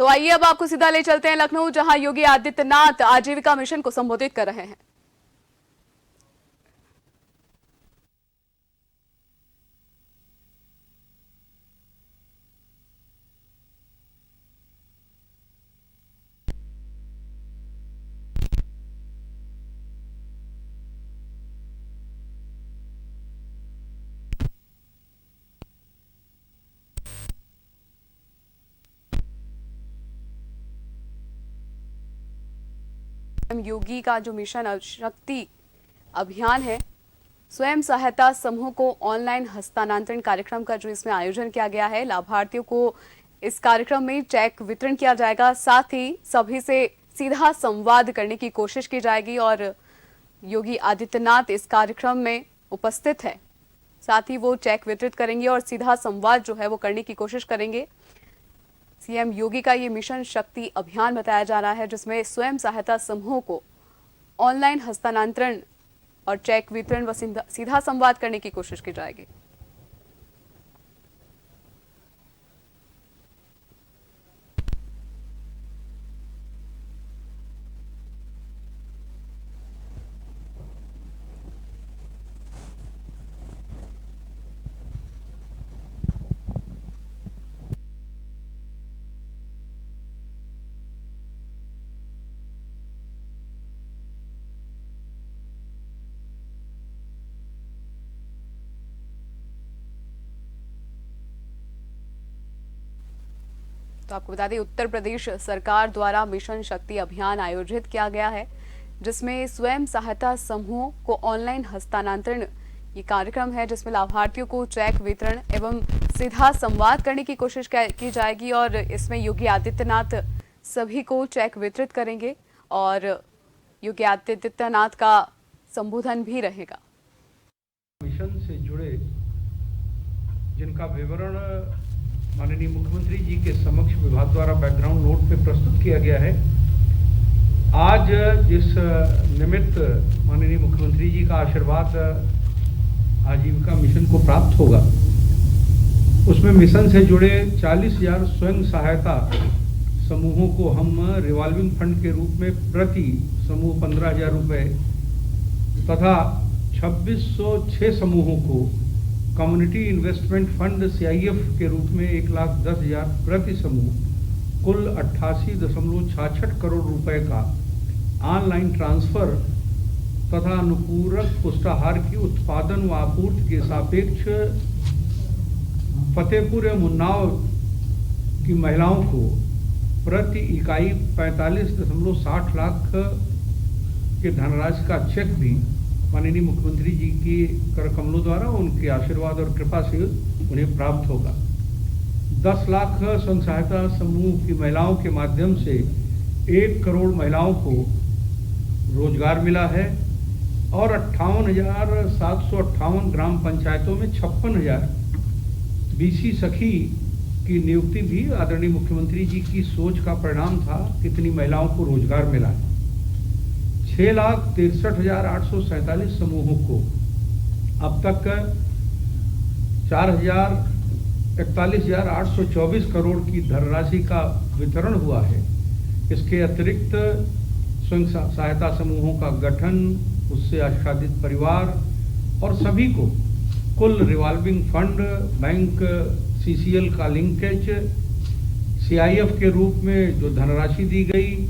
तो आइए अब आपको सीधा ले चलते हैं लखनऊ, जहां योगी आदित्यनाथ आजीविका मिशन को संबोधित कर रहे हैं। योगी का जो मिशन शक्ति अभियान है, स्वयं सहायता समूह को ऑनलाइन हस्तांतरण कार्यक्रम का जो इसमें आयोजन किया गया है। लाभार्थियों को इस कार्यक्रम में चेक वितरण किया जाएगा, साथ ही सभी से सीधा संवाद करने की कोशिश की जाएगी और योगी आदित्यनाथ इस कार्यक्रम में उपस्थित है। साथ ही वो चेक वितरित करेंगे और सीधा संवाद जो है वो करने की कोशिश करेंगे। सीएम योगी का ये मिशन शक्ति अभियान बताया जा रहा है, जिसमें स्वयं सहायता समूह को ऑनलाइन हस्तांतरण और चेक वितरण व सीधा संवाद करने की कोशिश की जाएगी। तो आपको बता दें, उत्तर प्रदेश सरकार द्वारा मिशन शक्ति अभियान आयोजित किया गया है, जिसमें स्वयं सहायता समूह को ऑनलाइन हस्तांतरण ये कार्यक्रम है, जिसमें लाभार्थियों को चेक वितरण एवं सीधा संवाद करने की कोशिश की जाएगी और इसमें योगी आदित्यनाथ सभी को चेक वितरित करेंगे और योगी आदित्यनाथ का संबोधन भी रहेगा। मिशन से जुड़े जिनका विवरण माननीय मुख्यमंत्री जी के समक्ष विभाग द्वारा बैकग्राउंड नोट पे प्रस्तुत किया गया है। आज जिस निमित्त माननीय मुख्यमंत्री जी का आशीर्वाद आजीविका मिशन को प्राप्त होगा, उसमें मिशन से जुड़े 40,000 स्वयं सहायता समूहों को हम रिवॉल्विंग फंड के रूप में प्रति समूह 15,000 रुपये तथा 2606 समूहों को कम्युनिटी इन्वेस्टमेंट फंड CIF के रूप में 1,10,000 प्रति समूह कुल 88.66 करोड़ रुपए का ऑनलाइन ट्रांसफर तथा अनुपूरक पुष्टाहार की उत्पादन व आपूर्ति के सापेक्ष फतेहपुर एवं उन्नाव की महिलाओं को प्रति इकाई 45.60 लाख के धनराशि का चेक भी माननीय मुख्यमंत्री जी की कर कमलों द्वारा उनके आशीर्वाद और कृपा से उन्हें प्राप्त होगा। 10 लाख स्वयं सहायता समूह की महिलाओं के माध्यम से 1 करोड़ महिलाओं को रोजगार मिला है और 58,758 ग्राम पंचायतों में 56,000 BC सखी की नियुक्ति भी आदरणीय मुख्यमंत्री जी की सोच का परिणाम था। कितनी महिलाओं को रोजगार मिला है। 6,63,847 समूहों को अब तक 4,41,824 करोड़ की धनराशि का वितरण हुआ है। इसके अतिरिक्त स्वयं सहायता समूहों का गठन, उससे आच्छादित परिवार और सभी को कुल रिवॉल्विंग फंड, बैंक CCL का लिंकेज, CIF के रूप में जो धनराशि दी गई,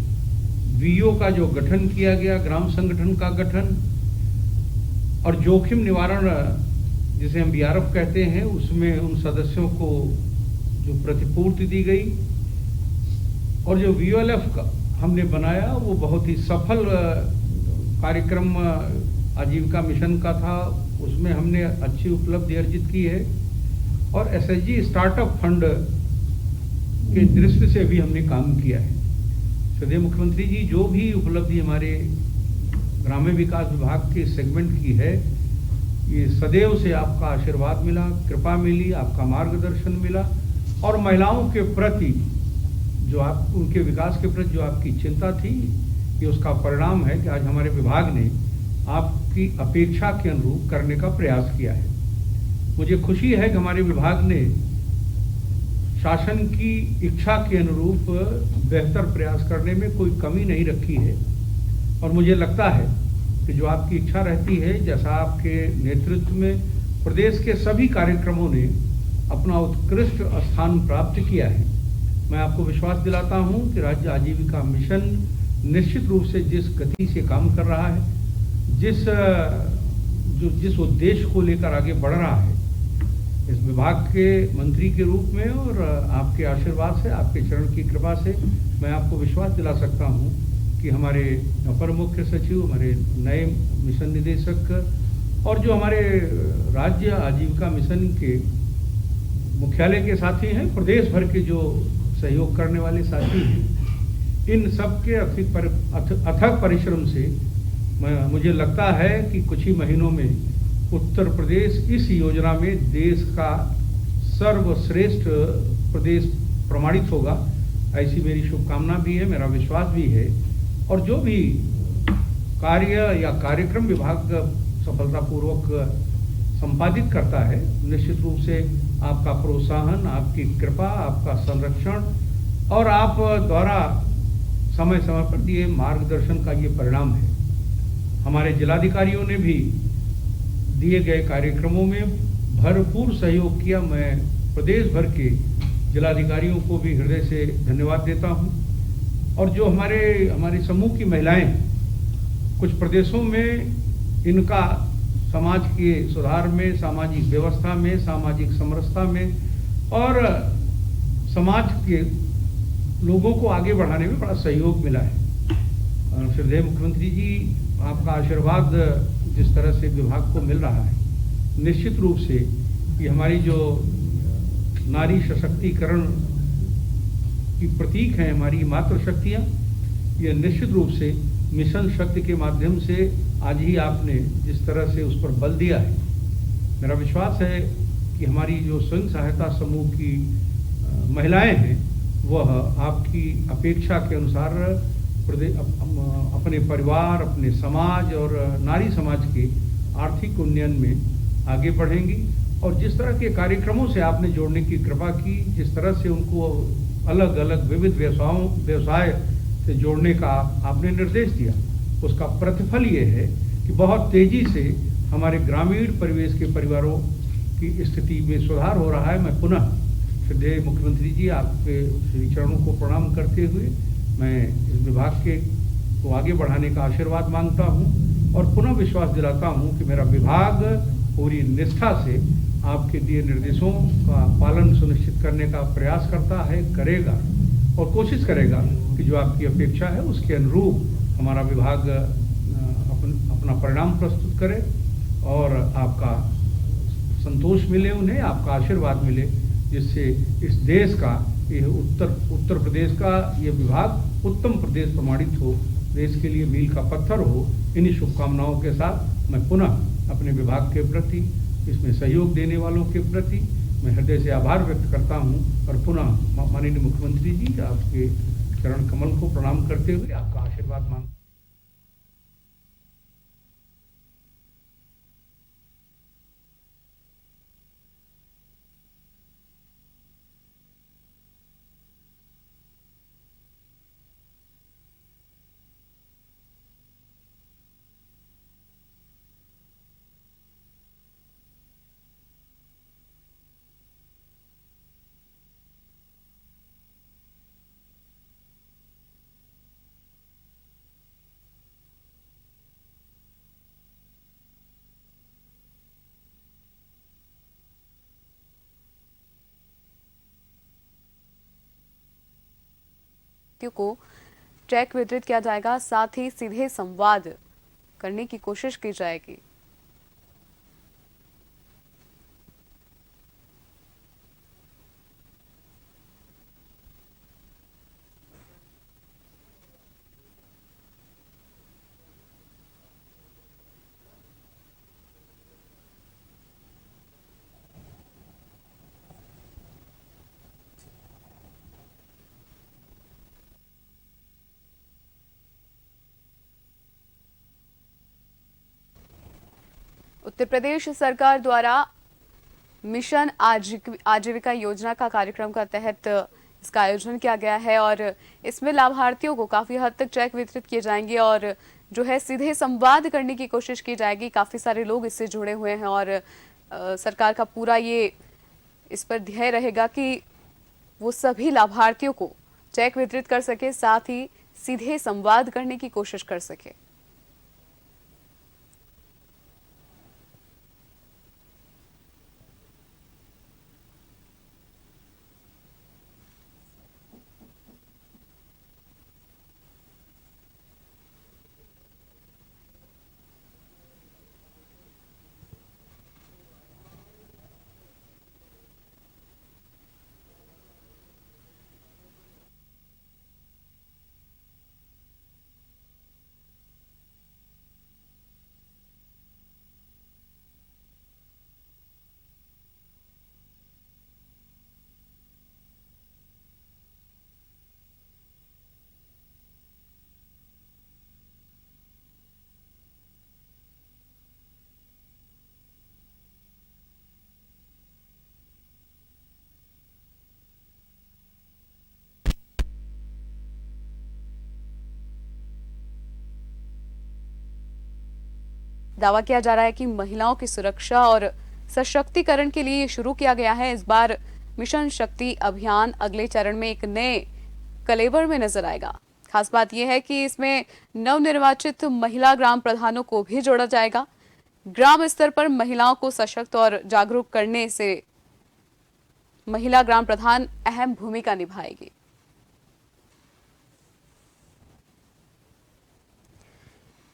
VO का जो गठन किया गया, ग्राम संगठन का गठन और जोखिम निवारण जिसे हम BRF कहते हैं, उसमें उन सदस्यों को जो प्रतिपूर्ति दी गई और जो VOLF का हमने बनाया वो बहुत ही सफल कार्यक्रम आजीविका मिशन का था। उसमें हमने अच्छी उपलब्धि अर्जित की है और SHG स्टार्टअप फंड के दृष्टि से भी हमने काम किया है। सदैव मुख्यमंत्री जी जो भी उपलब्धि हमारे ग्रामीण विकास विभाग के सेगमेंट की है, ये सदैव से आपका आशीर्वाद मिला, कृपा मिली, आपका मार्गदर्शन मिला और महिलाओं के प्रति जो आप उनके विकास के प्रति जो आपकी चिंता थी, ये उसका परिणाम है कि आज हमारे विभाग ने आपकी अपेक्षा के अनुरूप करने का प्रयास किया है। मुझे खुशी है कि हमारे विभाग ने शासन की इच्छा के अनुरूप बेहतर प्रयास करने में कोई कमी नहीं रखी है। और मुझे लगता है कि जो आपकी इच्छा रहती है, जैसा आपके नेतृत्व में प्रदेश के सभी कार्यक्रमों ने अपना उत्कृष्ट स्थान प्राप्त किया है, मैं आपको विश्वास दिलाता हूं कि राज्य आजीविका मिशन निश्चित रूप से जिस गति से काम कर रहा है, जिस उद्देश्य को लेकर आगे बढ़ रहा है, इस विभाग के मंत्री के रूप में और आपके आशीर्वाद से, आपके चरण की कृपा से मैं आपको विश्वास दिला सकता हूं कि हमारे अपर मुख्य सचिव, हमारे नए मिशन निदेशक और जो हमारे राज्य आजीविका मिशन के मुख्यालय के साथी हैं, प्रदेश भर के जो सहयोग करने वाले साथी हैं, इन सब के अथक परिश्रम से मुझे लगता है कि कुछ ही महीनों में उत्तर प्रदेश इस योजना में देश का सर्वश्रेष्ठ प्रदेश प्रमाणित होगा। ऐसी मेरी शुभकामना भी है, मेरा विश्वास भी है। और जो भी कार्य या कार्यक्रम विभाग सफलतापूर्वक संपादित करता है, निश्चित रूप से आपका प्रोत्साहन, आपकी कृपा, आपका संरक्षण और आप द्वारा समय समय पर दिए मार्गदर्शन का ये परिणाम है। हमारे जिलाधिकारियों ने भी दिए गए कार्यक्रमों में भरपूर सहयोग किया। मैं प्रदेश भर के जिलाधिकारियों को भी हृदय से धन्यवाद देता हूं। और जो हमारे समूह की महिलाएं, कुछ प्रदेशों में इनका समाज के सुधार में, सामाजिक व्यवस्था में, सामाजिक समरसता में और समाज के लोगों को आगे बढ़ाने में बड़ा सहयोग मिला है। श्रद्धेय मुख्यमंत्री जी, आपका आशीर्वाद जिस तरह से विभाग को मिल रहा है, निश्चित रूप से कि हमारी जो नारी सशक्तिकरण की प्रतीक हैं, हमारी मातृशक्तियाँ, ये निश्चित रूप से मिशन शक्ति के माध्यम से आज ही आपने जिस तरह से उस पर बल दिया है, मेरा विश्वास है कि हमारी जो स्वयं सहायता समूह की महिलाएं हैं, वह आपकी अपेक्षा के अनुसार अपने परिवार, अपने समाज और नारी समाज के आर्थिक उन्नयन में आगे बढ़ेंगी। और जिस तरह के कार्यक्रमों से आपने जोड़ने की कृपा की, जिस तरह से उनको अलग अलग विविध व्यवसाय से जोड़ने का आपने निर्देश दिया, उसका प्रतिफल ये है कि बहुत तेजी से हमारे ग्रामीण परिवेश के परिवारों की स्थिति में सुधार हो रहा है। मैं पुनः श्रद्धेय मुख्यमंत्री जी, आपके श्री चरणों को प्रणाम करते हुए मैं इस विभाग को आगे बढ़ाने का आशीर्वाद मांगता हूं और पुनः विश्वास दिलाता हूं कि मेरा विभाग पूरी निष्ठा से आपके दिए निर्देशों का पालन सुनिश्चित करने का प्रयास करता है, करेगा और कोशिश करेगा कि जो आपकी अपेक्षा है उसके अनुरूप हमारा विभाग अपना परिणाम प्रस्तुत करे और आपका संतोष मिले, उन्हें आपका आशीर्वाद मिले, जिससे इस देश का, ये उत्तर प्रदेश का ये विभाग उत्तम प्रदेश प्रमाणित हो, देश के लिए मील का पत्थर हो। इन्हीं शुभकामनाओं के साथ मैं पुनः अपने विभाग के प्रति, इसमें सहयोग देने वालों के प्रति मैं हृदय से आभार व्यक्त करता हूं और पुनः माननीय मुख्यमंत्री जी, आपके चरण कमल को प्रणाम करते हुए आपका आशीर्वाद मांग। को चेक वितरित किया जाएगा, साथ ही सीधे संवाद करने की कोशिश की जाएगी। उत्तर प्रदेश सरकार द्वारा मिशन आजीविका योजना का कार्यक्रम का तहत इसका आयोजन किया गया है और इसमें लाभार्थियों को काफी हद तक चेक वितरित किए जाएंगे और जो है सीधे संवाद करने की कोशिश की जाएगी। काफी सारे लोग इससे जुड़े हुए हैं और सरकार का पूरा ये इस पर ध्येय रहेगा कि वो सभी लाभार्थियों को चेक वितरित कर सके, साथ ही सीधे संवाद करने की कोशिश कर सके। दावा किया जा रहा है कि महिलाओं की सुरक्षा और सशक्तिकरण के लिए शुरू किया गया है। इस बार मिशन शक्ति अभियान अगले चरण में एक नए कलेवर में नजर आएगा। खास बात यह है कि इसमें नवनिर्वाचित महिला ग्राम प्रधानों को भी जोड़ा जाएगा। ग्राम स्तर पर महिलाओं को सशक्त और जागरूक करने से महिला ग्राम प्रधान अहम भूमिका निभाएगी।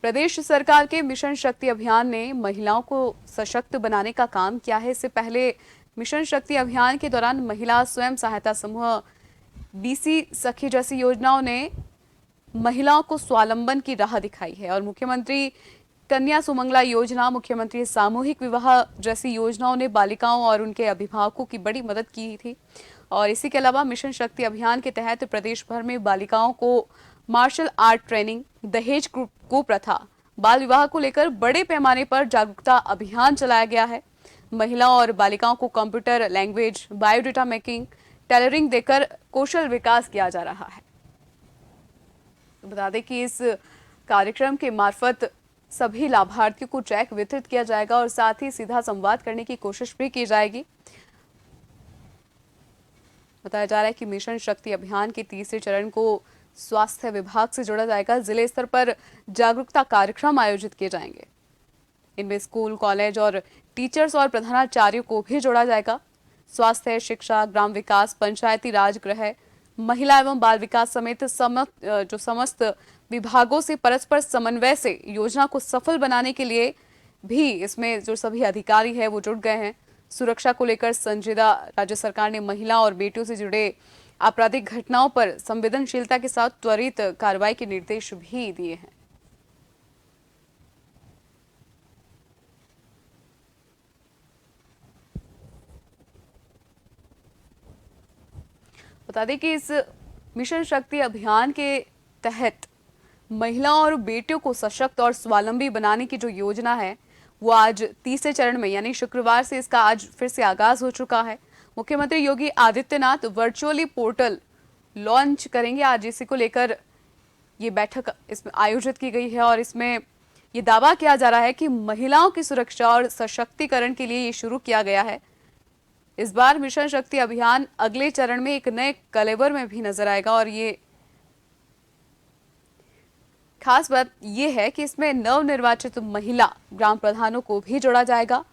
प्रदेश सरकार के मिशन शक्ति अभियान ने महिलाओं को सशक्त बनाने का काम किया है। इससे पहले मिशन शक्ति अभियान के दौरान महिला स्वयं सहायता समूह, बीसी सखी जैसी योजनाओं ने महिलाओं को स्वावलंबन की राह दिखाई है और मुख्यमंत्री कन्या सुमंगला योजना, मुख्यमंत्री सामूहिक विवाह जैसी योजनाओं ने बालिकाओं और उनके अभिभावकों की बड़ी मदद की थी। और इसी के अलावा मिशन शक्ति अभियान के तहत प्रदेश भर में बालिकाओं को मार्शल आर्ट ट्रेनिंग, दहेज कुप्रथा, बाल विवाह को लेकर बड़े पैमाने पर जागरूकता अभियान चलाया गया है। महिलाओं और बालिकाओं को computer language, biodata making, tailoring देकर कौशल विकास किया जा रहा है। तो बता दें कि इस कार्यक्रम के मार्फत सभी लाभार्थियों को चेक वितरित किया जाएगा और साथ ही सीधा संवाद करने की कोशिश भी की जाएगी। बताया जा रहा है कि मिशन शक्ति अभियान के तीसरे चरण को स्वास्थ्य विभाग से जोड़ा जाएगा। जिले स्तर पर जागरूकता कार्यक्रम आयोजित किए जाएंगे। इनमें स्कूल, कॉलेज और टीचर्स और प्रधानाचार्यों को भी जोड़ा जाएगा। स्वास्थ्य, शिक्षा, ग्राम विकास, पंचायती राज, गृह, महिला एवं बाल विकास समेत समस्त विभागों से परस्पर समन्वय से योजना को सफल बनाने के लिए भी इसमें जो सभी अधिकारी हैं वो जुट गए हैं। सुरक्षा को लेकर संजीदा राज्य सरकार ने महिला और बेटियों से जुड़े आपराधिक घटनाओं पर संवेदनशीलता के साथ त्वरित कार्रवाई के निर्देश भी दिए हैं। बता दें कि इस मिशन शक्ति अभियान के तहत महिलाओं और बेटियों को सशक्त और स्वावलंबी बनाने की जो योजना है वो आज तीसरे चरण में यानी शुक्रवार से इसका आज फिर से आगाज हो चुका है। मुख्यमंत्री Yogi Adityanath virtually portal launch करेंगे। आज इसी को लेकर ये बैठक इसमें आयोजित की गई है और इसमें ये दावा किया जा रहा है कि महिलाओं की सुरक्षा और सशक्तिकरण के लिए ये शुरू किया गया है। इस बार मिशन शक्ति अभियान अगले चरण में एक नए कलेवर में भी नजर आएगा और ये खास बात यह है कि इसमें नवनिर्वाचित महिला ग्राम प्रधानों को भी जोड़ा जाएगा।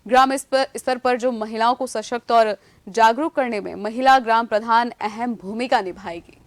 ग्राम स्तर पर जो महिलाओं को सशक्त और जागरूक करने में महिला ग्राम प्रधान अहम भूमिका निभाएगी।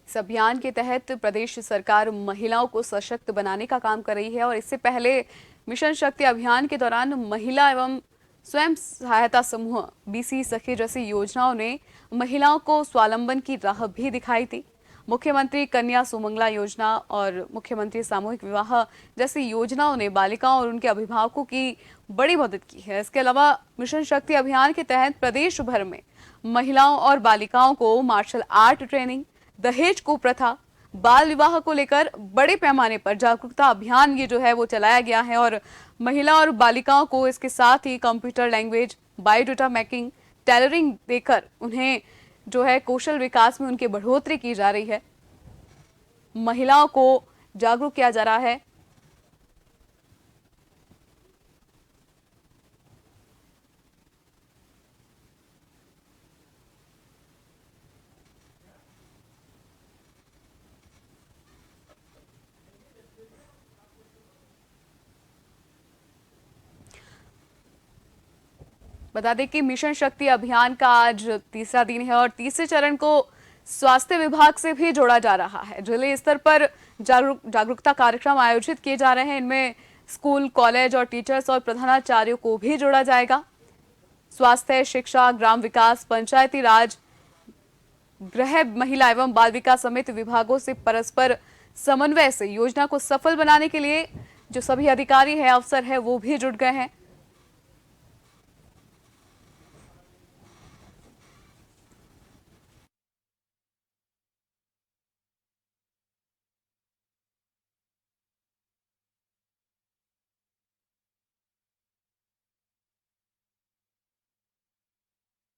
इस अभियान के तहत प्रदेश सरकार महिलाओं को सशक्त बनाने का काम कर रही है और इससे पहले मिशन शक्ति अभियान के दौरान महिला एवं स्वयं सहायता समूह, बीसी सखी जैसी योजनाओं ने महिलाओं को स्वावलंबन की राह भी दिखाई थी। मुख्यमंत्री कन्या सुमंगला योजना और मुख्यमंत्री सामूहिक विवाह जैसी योजनाओं ने बालिकाओं और उनके अभिभावकों की बड़ी मदद की है। इसके अलावा मिशन शक्ति अभियान के तहत प्रदेश भर में महिलाओं और बालिकाओं को मार्शल आर्ट ट्रेनिंग, दहेज कुप्रथा, बाल विवाह को लेकर बड़े पैमाने पर जागरूकता अभियान ये जो है वो चलाया गया है और महिला और बालिकाओं को इसके साथ ही computer language, biodata making, tailoring देकर उन्हें जो है कौशल विकास में उनकी बढ़ोतरी की जा रही है। महिलाओं को जागरूक किया जा रहा है। बता दें कि मिशन शक्ति अभियान का आज तीसरा दिन है और तीसरे चरण को स्वास्थ्य विभाग से भी जोड़ा जा रहा है। जिले स्तर पर जागरूकता कार्यक्रम आयोजित किए जा रहे हैं। इनमें स्कूल, कॉलेज और टीचर्स और प्रधानाचार्यों को भी जोड़ा जाएगा। स्वास्थ्य, शिक्षा, ग्राम विकास, पंचायती राज, गृह, महिला एवं बाल विकास समेत विभागों से परस्पर समन्वय से योजना को सफल बनाने के लिए जो सभी अधिकारी है, अफसर है, वो भी जुट गए हैं।